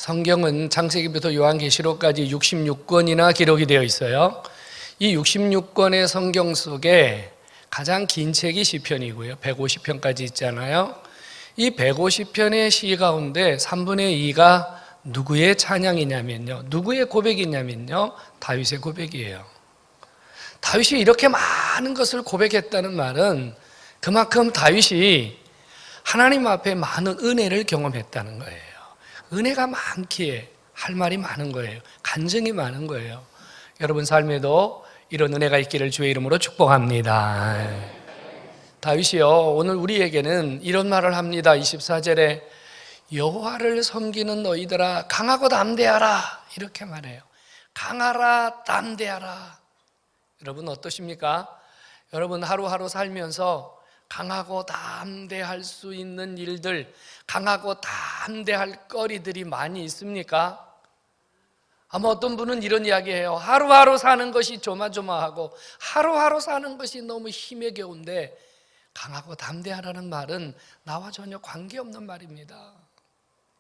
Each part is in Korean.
성경은 창세기부터 요한계시록까지 66권이나 기록이 되어 있어요. 이 66권의 성경 속에 가장 긴 책이 시편이고요. 150편까지 있잖아요. 이 150편의 시 가운데 3분의 2가 누구의 찬양이냐면요, 누구의 고백이냐면요, 다윗의 고백이에요. 다윗이 이렇게 많은 것을 고백했다는 말은 그만큼 다윗이 하나님 앞에 많은 은혜를 경험했다는 거예요. 은혜가 많기에 할 말이 많은 거예요. 간증이 많은 거예요. 여러분 삶에도 이런 은혜가 있기를 주의 이름으로 축복합니다. 다윗이요, 오늘 우리에게는 이런 말을 합니다. 24절에 여호와를 섬기는 너희들아 강하고 담대하라, 이렇게 말해요. 강하라, 담대하라. 여러분 어떠십니까? 여러분 하루하루 살면서 강하고 담대할 수 있는 일들, 강하고 담대할 거리들이 많이 있습니까? 아마 어떤 분은 이런 이야기해요. 하루하루 사는 것이 조마조마하고 하루하루 사는 것이 너무 힘에 겨운데 강하고 담대하라는 말은 나와 전혀 관계없는 말입니다.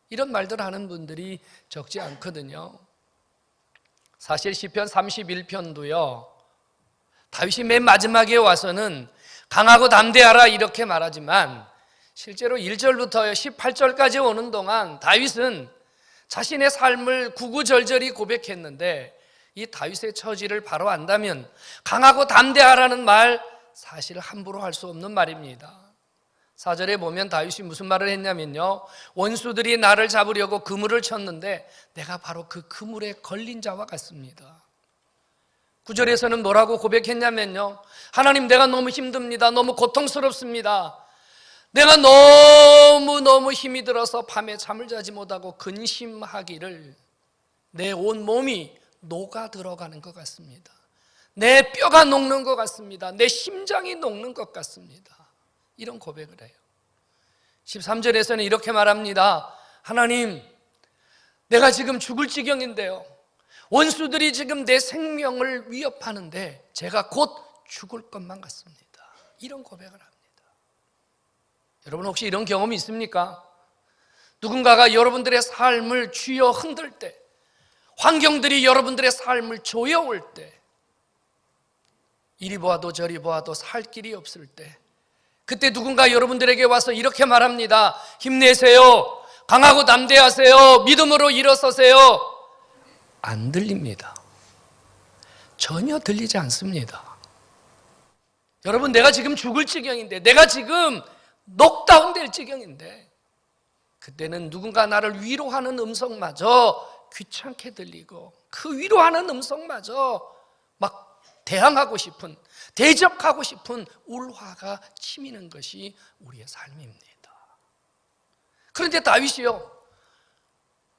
이런 말들 하는 분들이 적지 않거든요. 사실 시편 31편도요, 다윗이 맨 마지막에 와서는 강하고 담대하라 이렇게 말하지만 실제로 1절부터 18절까지 오는 동안 다윗은 자신의 삶을 구구절절히 고백했는데, 이 다윗의 처지를 바로 안다면 강하고 담대하라는 말 사실 함부로 할 수 없는 말입니다. 4절에 보면 다윗이 무슨 말을 했냐면요, 원수들이 나를 잡으려고 그물을 쳤는데 내가 바로 그 그물에 걸린 자와 같습니다. 9절에서는 뭐라고 고백했냐면요, 하나님 내가 너무 힘듭니다. 너무 고통스럽습니다. 내가 너무 힘이 들어서 밤에 잠을 자지 못하고 근심하기를 내 온 몸이 녹아 들어가는 것 같습니다. 내 뼈가 녹는 것 같습니다. 내 심장이 녹는 것 같습니다. 이런 고백을 해요. 13절에서는 이렇게 말합니다. 하나님, 내가 지금 죽을 지경인데요, 원수들이 지금 내 생명을 위협하는데 제가 곧 죽을 것만 같습니다. 이런 고백을 합니다. 여러분 혹시 이런 경험이 있습니까? 누군가가 여러분들의 삶을 쥐어 흔들 때, 환경들이 여러분들의 삶을 조여올 때, 이리 보아도 저리 보아도 살 길이 없을 때, 그때 누군가 여러분들에게 와서 이렇게 말합니다. 힘내세요. 강하고 담대하세요. 믿음으로 일어서세요. 안 들립니다. 전혀 들리지 않습니다. 여러분, 내가 지금 죽을 지경인데, 내가 지금 녹다운 될 지경인데, 그때는 누군가 나를 위로하는 음성마저 귀찮게 들리고 그 위로하는 음성마저 막 대항하고 싶은, 대적하고 싶은 울화가 치미는 것이 우리의 삶입니다. 그런데 다윗이요,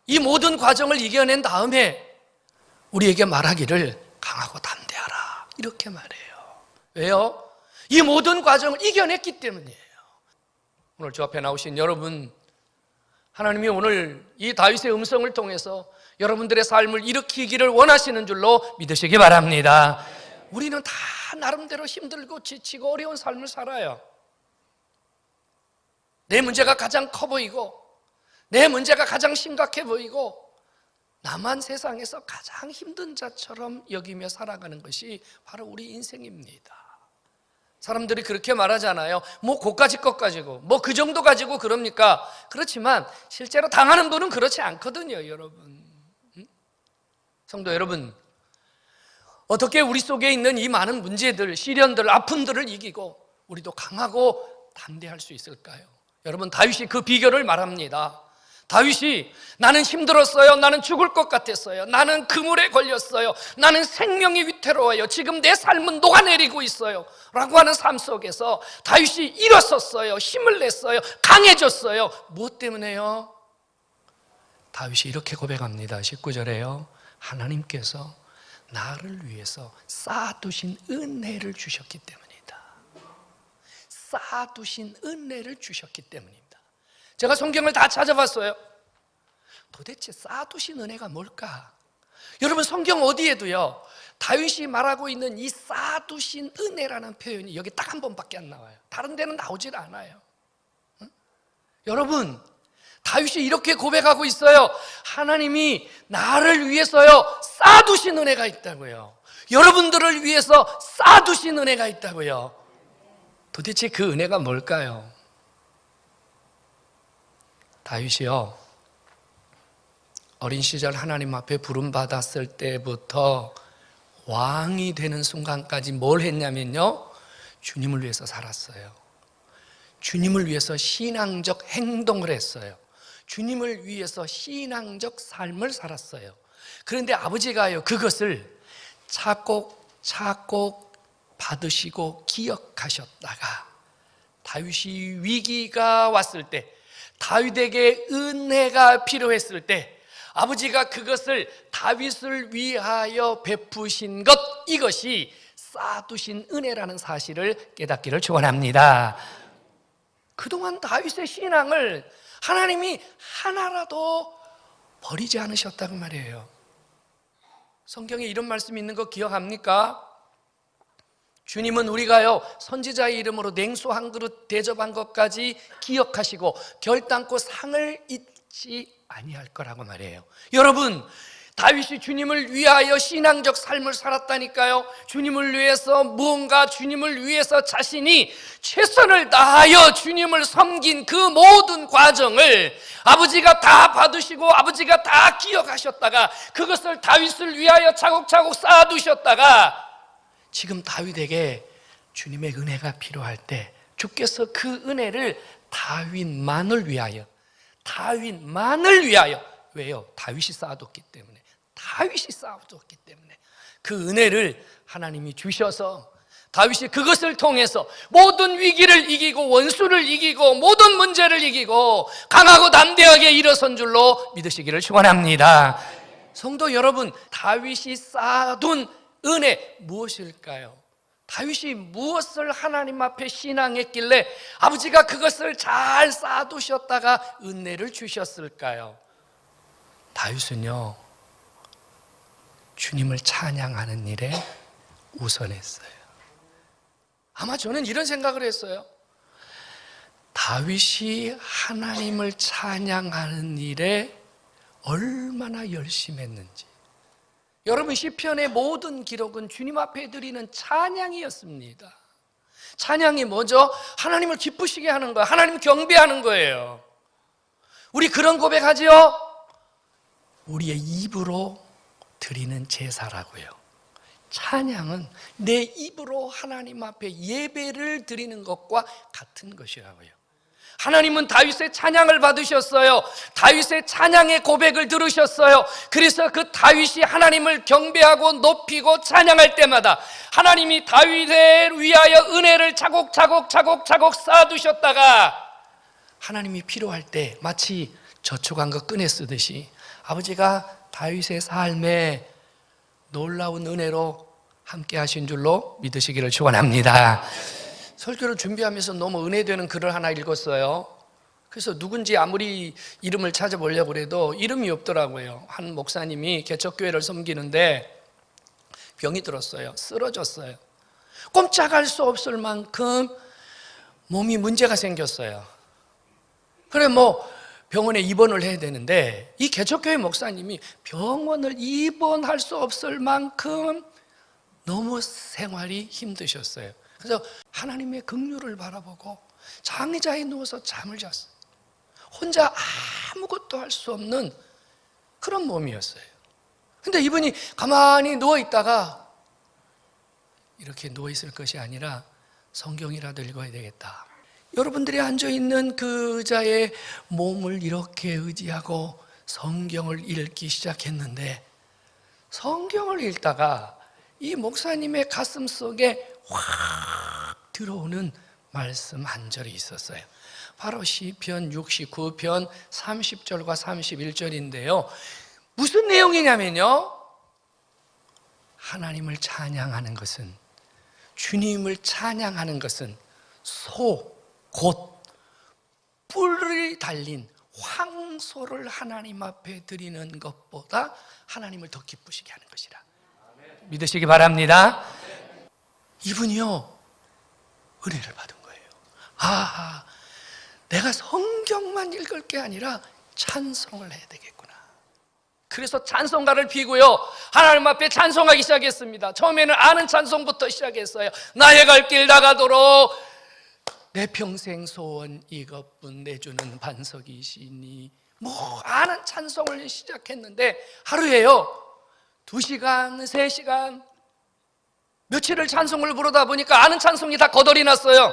이 모든 과정을 이겨낸 다음에 우리에게 말하기를 강하고 담대하라 이렇게 말해요. 왜요? 이 모든 과정을 이겨냈기 때문이에요. 오늘 저 앞에 나오신 여러분, 하나님이 오늘 이 다윗의 음성을 통해서 여러분들의 삶을 일으키기를 원하시는 줄로 믿으시기 바랍니다. 우리는 다 나름대로 힘들고 지치고 어려운 삶을 살아요. 내 문제가 가장 커 보이고 내 문제가 가장 심각해 보이고 나만 세상에서 가장 힘든 자처럼 여기며 살아가는 것이 바로 우리 인생입니다. 사람들이 그렇게 말하잖아요. 뭐 고까지 것 가지고 뭐 그 정도 가지고 그럽니까? 그렇지만 실제로 당하는 분은 그렇지 않거든요, 여러분. 성도 여러분, 어떻게 우리 속에 있는 이 많은 문제들, 시련들, 아픔들을 이기고 우리도 강하고 담대할 수 있을까요? 여러분, 다윗이 그 비결을 말합니다. 다윗이 나는 힘들었어요. 나는 죽을 것 같았어요. 나는 그물에 걸렸어요. 나는 생명이 위태로워요. 지금 내 삶은 녹아내리고 있어요. 라고 하는 삶 속에서 다윗이 일어섰어요. 힘을 냈어요. 강해졌어요. 무엇 때문에요? 다윗이 이렇게 고백합니다. 19절에요. 하나님께서 나를 위해서 쌓아두신 은혜를 주셨기 때문이다. 쌓아두신 은혜를 주셨기 때문입니다. 제가 성경을 다 찾아봤어요. 도대체 쌓아두신 은혜가 뭘까? 여러분, 성경 어디에도요, 다윗이 말하고 있는 이 쌓아두신 은혜라는 표현이 여기 딱 한 번밖에 안 나와요. 다른 데는 나오질 않아요. 여러분, 다윗이 이렇게 고백하고 있어요. 하나님이 나를 위해서요 쌓아두신 은혜가 있다고요. 여러분들을 위해서 쌓아두신 은혜가 있다고요. 도대체 그 은혜가 뭘까요? 다윗이요, 어린 시절 하나님 앞에 부름받았을 때부터 왕이 되는 순간까지 뭘 했냐면요, 주님을 위해서 살았어요. 주님을 위해서 신앙적 행동을 했어요. 주님을 위해서 신앙적 삶을 살았어요. 그런데 아버지가요, 그것을 차곡차곡 받으시고 기억하셨다가 다윗이 위기가 왔을 때, 다윗에게 은혜가 필요했을 때 아버지가 그것을 다윗을 위하여 베푸신 것, 이것이 쌓아두신 은혜라는 사실을 깨닫기를 축원합니다. 그동안 다윗의 신앙을 하나님이 하나라도 버리지 않으셨다고 말이에요. 성경에 이런 말씀이 있는 거 기억합니까? 주님은 우리가요 선지자의 이름으로 냉수 한 그릇 대접한 것까지 기억하시고 결단코 상을 잊지 아니할 거라고 말이에요. 여러분, 다윗이 주님을 위하여 신앙적 삶을 살았다니까요. 주님을 위해서 무언가, 주님을 위해서 자신이 최선을 다하여 주님을 섬긴 그 모든 과정을 아버지가 다 받으시고 아버지가 다 기억하셨다가 그것을 다윗을 위하여 차곡차곡 쌓아두셨다가 지금 다윗에게 주님의 은혜가 필요할 때 주께서 그 은혜를 다윗만을 위하여, 왜요? 다윗이 쌓아뒀기 때문에, 다윗이 쌓아뒀기 때문에 그 은혜를 하나님이 주셔서 다윗이 그것을 통해서 모든 위기를 이기고 원수를 이기고 모든 문제를 이기고 강하고 담대하게 일어선 줄로 믿으시기를 축원합니다. 성도 여러분, 다윗이 쌓아둔 은혜 무엇일까요? 다윗이 무엇을 하나님 앞에 신앙했길래 아버지가 그것을 잘 쌓아두셨다가 은혜를 주셨을까요? 다윗은요, 주님을 찬양하는 일에 우선했어요. 아마 저는 이런 생각을 했어요. 다윗이 하나님을 찬양하는 일에 얼마나 열심히 했는지. 여러분, 시편의 모든 기록은 주님 앞에 드리는 찬양이었습니다. 찬양이 뭐죠? 하나님을 기쁘시게 하는 거예요. 하나님 경배하는 거예요. 우리 그런 고백하지요? 우리의 입으로 드리는 제사라고요. 찬양은 내 입으로 하나님 앞에 예배를 드리는 것과 같은 것이라고요. 하나님은 다윗의 찬양을 받으셨어요. 다윗의 찬양의 고백을 들으셨어요. 그래서 그 다윗이 하나님을 경배하고 높이고 찬양할 때마다 하나님이 다윗을 위하여 은혜를 차곡차곡 쌓아두셨다가 하나님이 필요할 때 마치 저축한 거 꺼내 쓰듯이 아버지가 다윗의 삶에 놀라운 은혜로 함께 하신 줄로 믿으시기를 축원합니다. 설교를 준비하면서 너무 은혜되는 글을 하나 읽었어요. 그래서 누군지 아무리 이름을 찾아보려고 해도 이름이 없더라고요. 한 목사님이 개척교회를 섬기는데 병이 들었어요. 쓰러졌어요. 꼼짝할 수 없을 만큼 몸이 문제가 생겼어요. 그래 병원에 입원을 해야 되는데 이 개척교회 목사님이 병원을 입원할 수 없을 만큼 너무 생활이 힘드셨어요. 그래서 하나님의 긍휼을 바라보고 장의자에 누워서 잠을 잤어요. 혼자 아무것도 할 수 없는 그런 몸이었어요. 근데 이분이 가만히 누워있다가 이렇게 누워있을 것이 아니라 성경이라도 읽어야 되겠다. 여러분들이 앉아있는 그 의자에 몸을 이렇게 의지하고 성경을 읽기 시작했는데 성경을 읽다가 이 목사님의 가슴 속에 확 들어오는 말씀 한 절이 있었어요. 바로 시편 69편 30절과 31절인데요. 무슨 내용이냐면요, 하나님을 찬양하는 것은, 주님을 찬양하는 것은 곧 뿔이 달린 황소를 하나님 앞에 드리는 것보다 하나님을 더 기쁘시게 하는 것이라 믿으시기 바랍니다. 이분이요, 은혜를 받은 거예요. 내가 성경만 읽을 게 아니라 찬송을 해야 되겠구나. 그래서 찬송가를 피고요, 하나님 앞에 찬송하기 시작했습니다. 처음에는 아는 찬송부터 시작했어요. 나의 갈 길 다가도록 내 평생 소원 이것뿐 내주는 반석이시니, 뭐 아는 찬송을 시작했는데 하루에요 2시간, 3시간, 며칠을 찬송을 부르다 보니까 아는 찬송이 다 거덜이 났어요.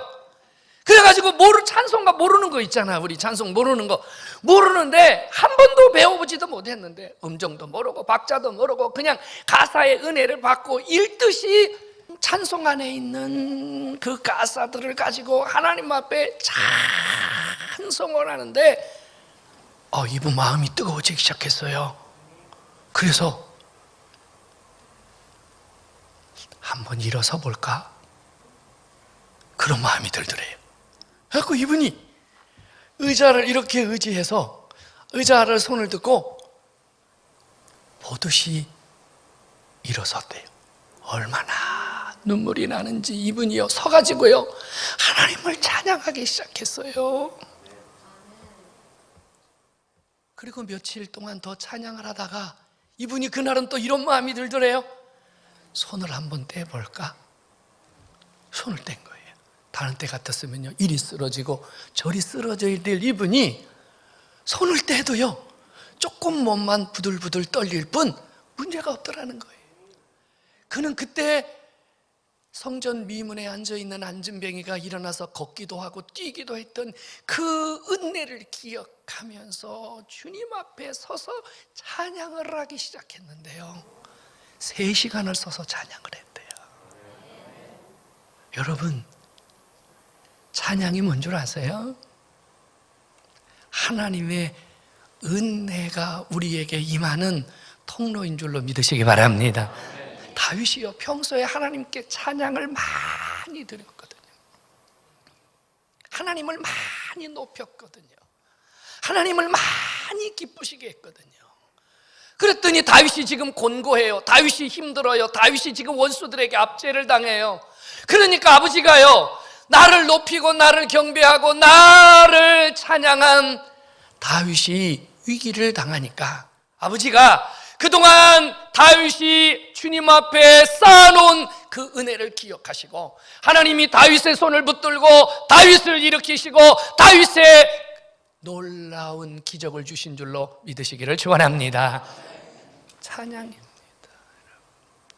그래가지고 찬송가 모르는 거 있잖아. 우리 찬송 모르는 거 모르는데 한 번도 배워보지도 못했는데 음정도 모르고 박자도 모르고 그냥 가사의 은혜를 받고 읽듯이 찬송 안에 있는 그 가사들을 가지고 하나님 앞에 찬송을 하는데 이분 마음이 뜨거워지기 시작했어요. 그래서 한번 일어서 볼까? 그런 마음이 들더래요. 그래서 이분이 의자를 이렇게 의지해서 의자를 손을 듣고 보듯이 일어섰대요. 얼마나 눈물이 나는지 이분이요 서가지고요 하나님을 찬양하기 시작했어요. 그리고 며칠 동안 더 찬양을 하다가 이분이 그날은 또 이런 마음이 들더래요. 손을 한번 떼볼까? 손을 뗀 거예요. 다른 때 같았으면요 이리 쓰러지고 저리 쓰러져야 될 이분이 손을 떼도요 조금 몸만 부들부들 떨릴 뿐 문제가 없더라는 거예요. 그는 그때 성전 미문에 앉아있는 안진뱅이가 일어나서 걷기도 하고 뛰기도 했던 그 은혜를 기억하면서 주님 앞에 서서 찬양을 하기 시작했는데요 3시간을 서서 찬양을 했대요. 여러분, 찬양이 뭔 줄 아세요? 하나님의 은혜가 우리에게 임하는 통로인 줄로 믿으시기 바랍니다. 다윗이요 평소에 하나님께 찬양을 많이 드렸거든요. 하나님을 많이 높였거든요. 하나님을 많이 기쁘시게 했거든요. 그랬더니 다윗이 지금 곤고해요. 다윗이 힘들어요. 다윗이 지금 원수들에게 압제를 당해요. 그러니까 아버지가요 나를 높이고 나를 경배하고 나를 찬양한 다윗이 위기를 당하니까 아버지가 그동안 다윗이 주님 앞에 쌓아놓은 그 은혜를 기억하시고 하나님이 다윗의 손을 붙들고 다윗을 일으키시고 다윗의 놀라운 기적을 주신 줄로 믿으시기를 축원합니다. 찬양입니다.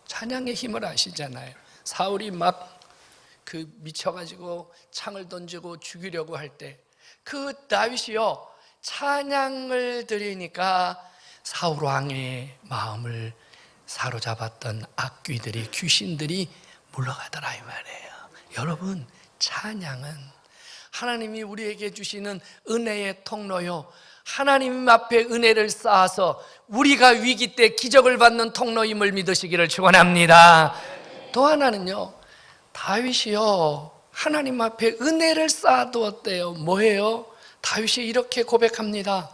찬양의 힘을 아시잖아요. 사울이 막 미쳐가지고 창을 던지고 죽이려고 할 때 그 다윗이요 찬양을 드리니까 사울 왕의 마음을 사로잡았던 악귀들이 귀신들이 물러가더라 이 말이에요. 여러분, 찬양은 하나님이 우리에게 주시는 은혜의 통로요 하나님 앞에 은혜를 쌓아서 우리가 위기 때 기적을 받는 통로임을 믿으시기를 축원합니다. 또 하나는요 다윗이요 하나님 앞에 은혜를 쌓아두었대요. 뭐예요? 다윗이 이렇게 고백합니다.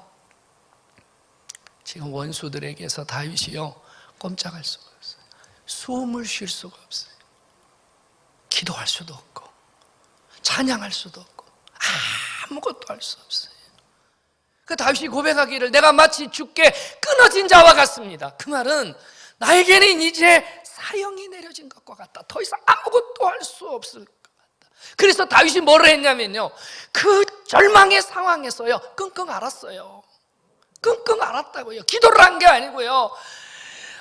지금 원수들에게서 다윗이요 꼼짝할 수가 없어요. 숨을 쉴 수가 없어요. 기도할 수도 없고 찬양할 수도 없고 아무것도 할 수 없어요. 그 다윗이 고백하기를 내가 마치 죽게 끊어진 자와 같습니다. 그 말은 나에게는 이제 사형이 내려진 것과 같다. 더 이상 아무것도 할 수 없을 것 같다. 그래서 다윗이 뭐를 했냐면요 그 절망의 상황에서요 끙끙 끙끙 앓았다고요. 기도를 한 게 아니고요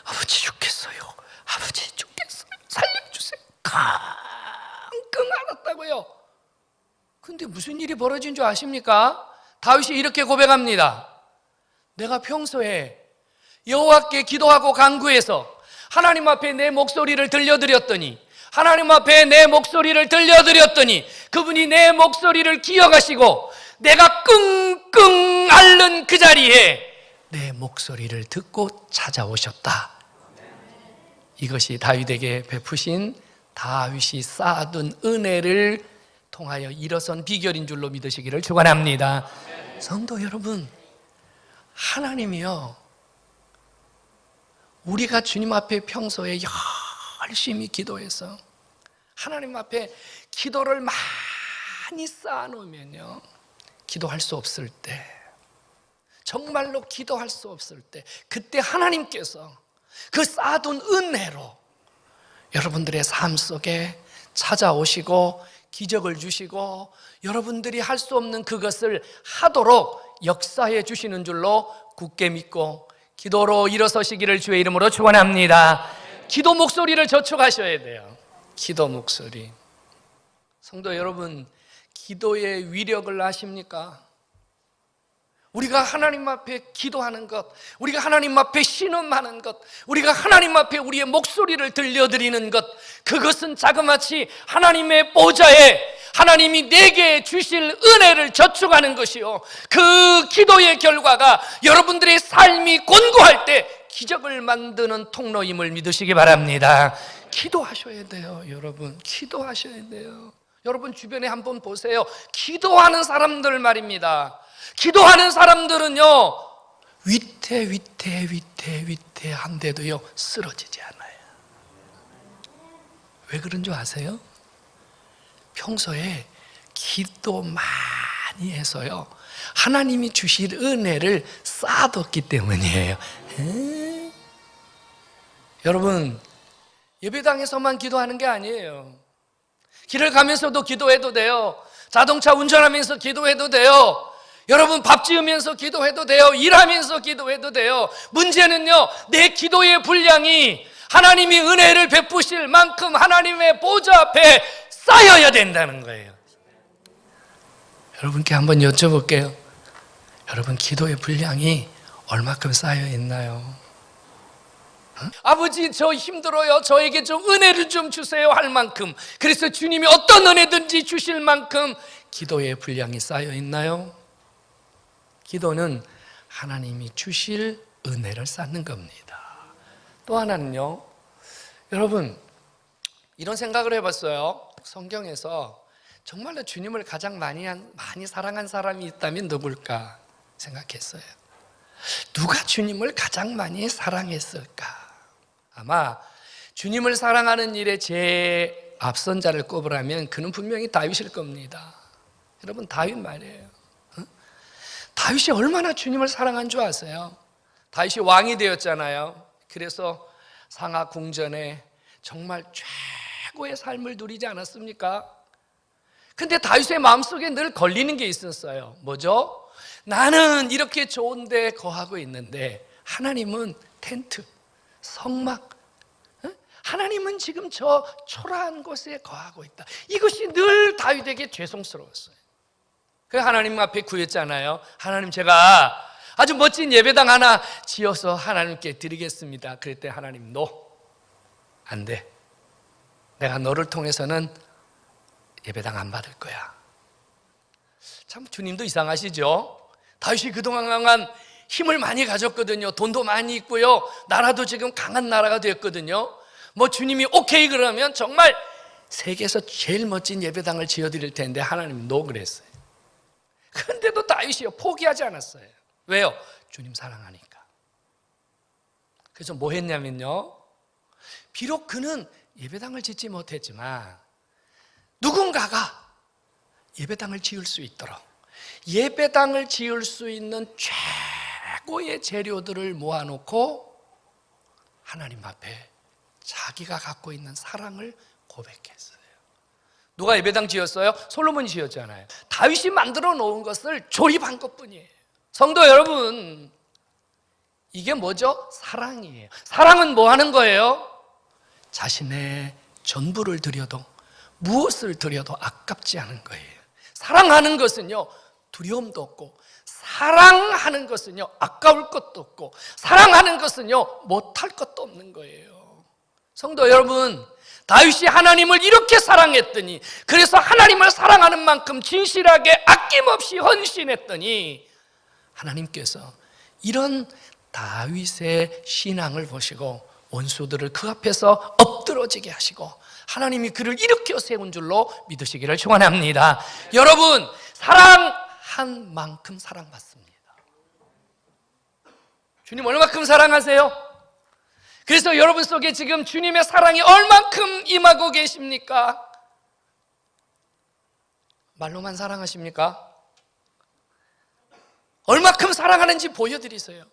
아버지 죽겠어요, 아버지 죽겠어요, 살려주세요 끙끙 앓았다고요. 근데 무슨 일이 벌어진 줄 아십니까? 다윗이 이렇게 고백합니다. 내가 평소에 여호와께 기도하고 간구해서 하나님 앞에 내 목소리를 들려드렸더니 그분이 내 목소리를 기억하시고 내가 끙끙 앓는 그 자리에 내 목소리를 듣고 찾아오셨다. 이것이 다윗에게 베푸신 다윗이 쌓아둔 은혜를 통하여 일어선 비결인 줄로 믿으시기를 축원합니다. 성도 여러분, 하나님이요 우리가 주님 앞에 평소에 열심히 기도해서 하나님 앞에 기도를 많이 쌓아놓으면요 기도할 수 없을 때 정말로 기도할 수 없을 때, 그때 하나님께서 그 쌓아둔 은혜로 여러분들의 삶 속에 찾아오시고 기적을 주시고 여러분들이 할 수 없는 그것을 하도록 역사해 주시는 줄로 굳게 믿고 기도로 일어서시기를 주의 이름으로 축원합니다. 기도 목소리를 저축하셔야 돼요. 기도 목소리. 성도 여러분, 기도의 위력을 아십니까? 우리가 하나님 앞에 기도하는 것, 우리가 하나님 앞에 신음하는 것, 우리가 하나님 앞에 우리의 목소리를 들려드리는 것, 그것은 자그마치 하나님의 보좌에 하나님이 내게 주실 은혜를 저축하는 것이요, 그 기도의 결과가 여러분들의 삶이 곤고할 때 기적을 만드는 통로임을 믿으시기 바랍니다. 기도하셔야 돼요. 여러분, 기도하셔야 돼요. 여러분 주변에 한번 보세요. 기도하는 사람들 말입니다. 기도하는 사람들은요, 위태한데도요 쓰러지지 않아요. 왜 그런 줄 아세요? 평소에 기도 많이 해서요, 하나님이 주실 은혜를 쌓아뒀기 때문이에요. 여러분, 예배당에서만 기도하는 게 아니에요. 길을 가면서도 기도해도 돼요. 자동차 운전하면서 기도해도 돼요. 여러분 밥 지으면서 기도해도 돼요. 일하면서 기도해도 돼요. 문제는요, 내 기도의 분량이 하나님이 은혜를 베푸실 만큼 하나님의 보좌 앞에 쌓여야 된다는 거예요. 여러분께 한번 여쭤볼게요. 여러분 기도의 분량이 얼마큼 쌓여 있나요? 아버지 저 힘들어요, 저에게 좀 은혜를 좀 주세요 할 만큼, 그래서 주님이 어떤 은혜든지 주실 만큼 기도의 분량이 쌓여 있나요? 기도는 하나님이 주실 은혜를 쌓는 겁니다. 또 하나는요, 여러분 이런 생각을 해봤어요. 성경에서 정말로 주님을 가장 많이 사랑한 사람이 있다면 누굴까 생각했어요. 누가 주님을 가장 많이 사랑했을까? 아마 주님을 사랑하는 일에 제 앞선 자를 꼽으라면 그는 분명히 다윗일 겁니다. 여러분 다윗 말이에요. 다윗이 얼마나 주님을 사랑한 줄 아세요? 다윗이 왕이 되었잖아요. 그래서 상하 궁전에 정말 최고의 삶을 누리지 않았습니까? 근데 다윗의 마음속에 늘 걸리는 게 있었어요. 뭐죠? 나는 이렇게 좋은 데 거하고 있는데 하나님은 텐트, 성막, 하나님은 지금 저 초라한 곳에 거하고 있다. 이것이 늘 다윗에게 죄송스러웠어요. 그래서 하나님 앞에 구했잖아요. 하나님, 제가 아주 멋진 예배당 하나 지어서 하나님께 드리겠습니다. 그랬더니 하나님, 안 돼. 내가 너를 통해서는 예배당 안 받을 거야. 참 주님도 이상하시죠? 다윗이 그동안 힘을 많이 가졌거든요. 돈도 많이 있고요. 나라도 지금 강한 나라가 되었거든요. 뭐 주님이 오케이 그러면 정말 세계에서 제일 멋진 예배당을 지어드릴 텐데 하나님 그랬어요. 그런데도 다윗이요 포기하지 않았어요. 왜요? 주님 사랑하니까. 그래서 뭐 했냐면요, 비록 그는 예배당을 짓지 못했지만 누군가가 예배당을 지을 수 있도록 예배당을 지을 수 있는 최고의 재료들을 모아놓고 하나님 앞에 자기가 갖고 있는 사랑을 고백했어요. 누가 예배당 지었어요? 솔로몬이 지었잖아요. 다윗이 만들어 놓은 것을 조립한 것뿐이에요. 성도 여러분, 이게 뭐죠? 사랑이에요. 사랑은 뭐 하는 거예요? 자신의 전부를 드려도 무엇을 드려도 아깝지 않은 거예요. 사랑하는 것은요 두려움도 없고, 사랑하는 것은요 아까울 것도 없고, 사랑하는 것은요 못할 것도 없는 거예요. 성도 여러분, 다윗이 하나님을 이렇게 사랑했더니, 그래서 하나님을 사랑하는 만큼 진실하게 아낌없이 헌신했더니 하나님께서 이런 다윗의 신앙을 보시고 원수들을 그 앞에서 엎드러지게 하시고 하나님이 그를 일으켜 세운 줄로 믿으시기를 축원합니다. 여러분, 사랑한 만큼 사랑받습니다. 주님 얼마큼 사랑하세요? 그래서 여러분 속에 지금 주님의 사랑이 얼만큼 임하고 계십니까? 말로만 사랑하십니까? 얼마큼 사랑하는지 보여드리세요.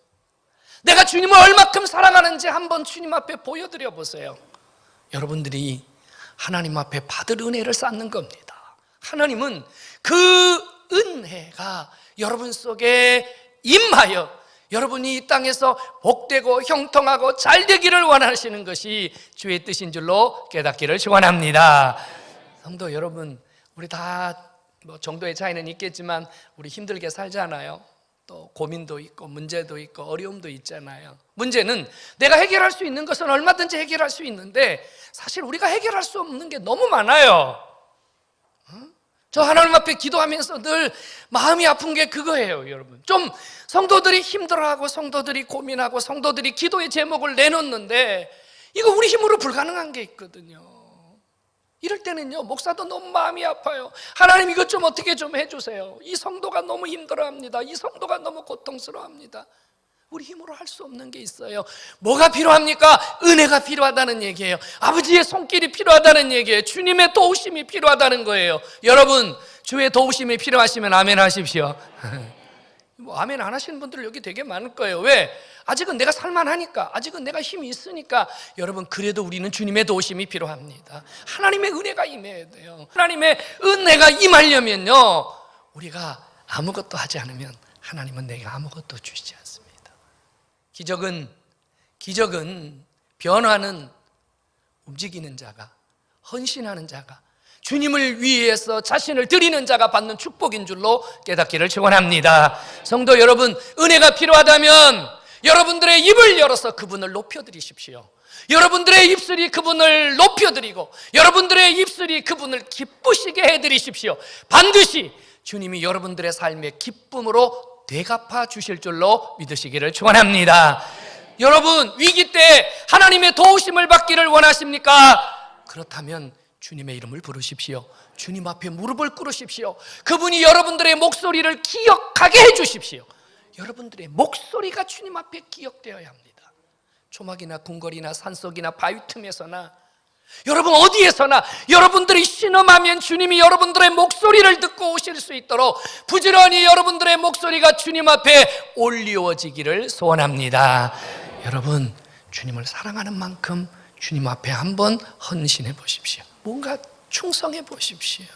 내가 주님을 얼마큼 사랑하는지 한번 주님 앞에 보여드려 보세요. 여러분들이 하나님 앞에 받을 은혜를 쌓는 겁니다. 하나님은 그 은혜가 여러분 속에 임하여 여러분이 이 땅에서 복되고 형통하고 잘 되기를 원하시는 것이 주의 뜻인 줄로 깨닫기를 축원합니다. 성도 여러분, 우리 다 뭐 정도의 차이는 있겠지만 우리 힘들게 살잖아요. 또 고민도 있고 문제도 있고 어려움도 있잖아요. 문제는 내가 해결할 수 있는 것은 얼마든지 해결할 수 있는데 사실 우리가 해결할 수 없는 게 너무 많아요. 저 하나님 앞에 기도하면서 늘 마음이 아픈 게 그거예요, 여러분. 좀 성도들이 힘들어하고 성도들이 고민하고 성도들이 기도의 제목을 내놓는데 이거 우리 힘으로 불가능한 게 있거든요. 이럴 때는요, 목사도 너무 마음이 아파요. 하나님 이것 좀 어떻게 좀 해주세요. 이 성도가 너무 힘들어합니다. 이 성도가 너무 고통스러워합니다. 우리 힘으로 할 수 없는 게 있어요. 뭐가 필요합니까? 은혜가 필요하다는 얘기예요. 아버지의 손길이 필요하다는 얘기예요. 주님의 도우심이 필요하다는 거예요. 여러분, 주의 도우심이 필요하시면 아멘 하십시오. 뭐 아멘 안 하시는 분들 여기 되게 많을 거예요. 왜? 아직은 내가 살만하니까, 아직은 내가 힘이 있으니까. 여러분, 그래도 우리는 주님의 도우심이 필요합니다. 하나님의 은혜가 임해야 돼요. 하나님의 은혜가 임하려면요, 우리가 아무것도 하지 않으면 하나님은 내가 아무것도 주시지 않습니다. 기적은 변화는 움직이는 자가, 헌신하는 자가, 주님을 위해서 자신을 드리는 자가 받는 축복인 줄로 깨닫기를 축원합니다. 성도 여러분, 은혜가 필요하다면 여러분들의 입을 열어서 그분을 높여드리십시오. 여러분들의 입술이 그분을 높여드리고 여러분들의 입술이 그분을 기쁘시게 해드리십시오. 반드시 주님이 여러분들의 삶의 기쁨으로 되갚아 주실 줄로 믿으시기를 축원합니다. 여러분, 위기 때 하나님의 도우심을 받기를 원하십니까? 그렇다면 주님의 이름을 부르십시오. 주님 앞에 무릎을 꿇으십시오. 그분이 여러분들의 목소리를 기억하게 해주십시오. 여러분들의 목소리가 주님 앞에 기억되어야 합니다. 초막이나 궁궐이나 산속이나 바위 틈에서나 여러분 어디에서나 여러분들이 신음하면 주님이 여러분들의 목소리를 듣고 오실 수 있도록 부지런히 여러분들의 목소리가 주님 앞에 올리워지기를 소원합니다. 여러분, 주님을 사랑하는 만큼 주님 앞에 한번 헌신해 보십시오. 뭔가 충성해 보십시오.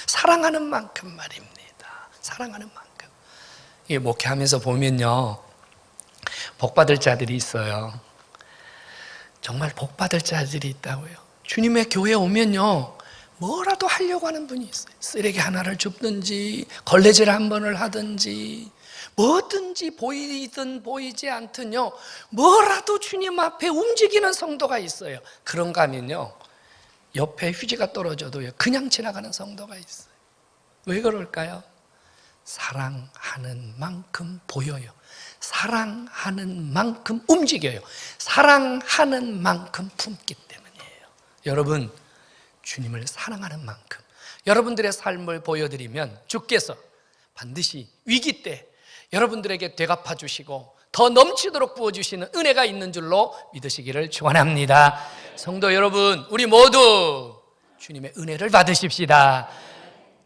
사랑하는 만큼 말입니다. 사랑하는 만큼. 이게 목회하면서 보면요, 복받을 자들이 있어요. 정말 복받을 자들이 있다고요. 주님의 교회에 오면요, 뭐라도 하려고 하는 분이 있어요. 쓰레기 하나를 줍든지 걸레질 한 번을 하든지 뭐든지 보이든 보이지 않든요, 뭐라도 주님 앞에 움직이는 성도가 있어요. 그런가 하면요, 옆에 휴지가 떨어져도요 그냥 지나가는 성도가 있어요. 왜 그럴까요? 사랑하는 만큼 보여요. 사랑하는 만큼 움직여요. 사랑하는 만큼 품기 때문이에요. 여러분, 주님을 사랑하는 만큼 여러분들의 삶을 보여드리면 주께서 반드시 위기 때 여러분들에게 되갚아 주시고 더 넘치도록 부어주시는 은혜가 있는 줄로 믿으시기를 축원합니다. 성도 여러분, 우리 모두 주님의 은혜를 받으십시다.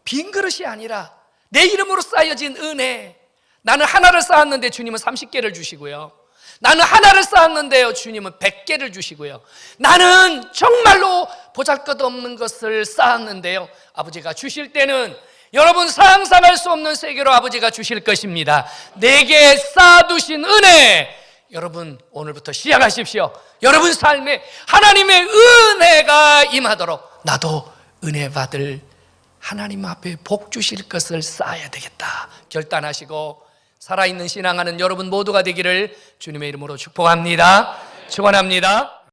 빈 그릇이 아니라 내 이름으로 쌓여진 은혜. 나는 하나를 쌓았는데 주님은 30개를 주시고요, 나는 하나를 쌓았는데요 주님은 100개를 주시고요, 나는 정말로 보잘것없는 것을 쌓았는데요 아버지가 주실 때는 여러분 상상할 수 없는 세계로 아버지가 주실 것입니다. 내게 쌓아두신 은혜, 여러분 오늘부터 시작하십시오. 여러분 삶에 하나님의 은혜가 임하도록 나도 은혜 받을 하나님 앞에 복 주실 것을 쌓아야 되겠다 결단하시고 살아있는 신앙하는 여러분 모두가 되기를 주님의 이름으로 축복합니다. 축원합니다.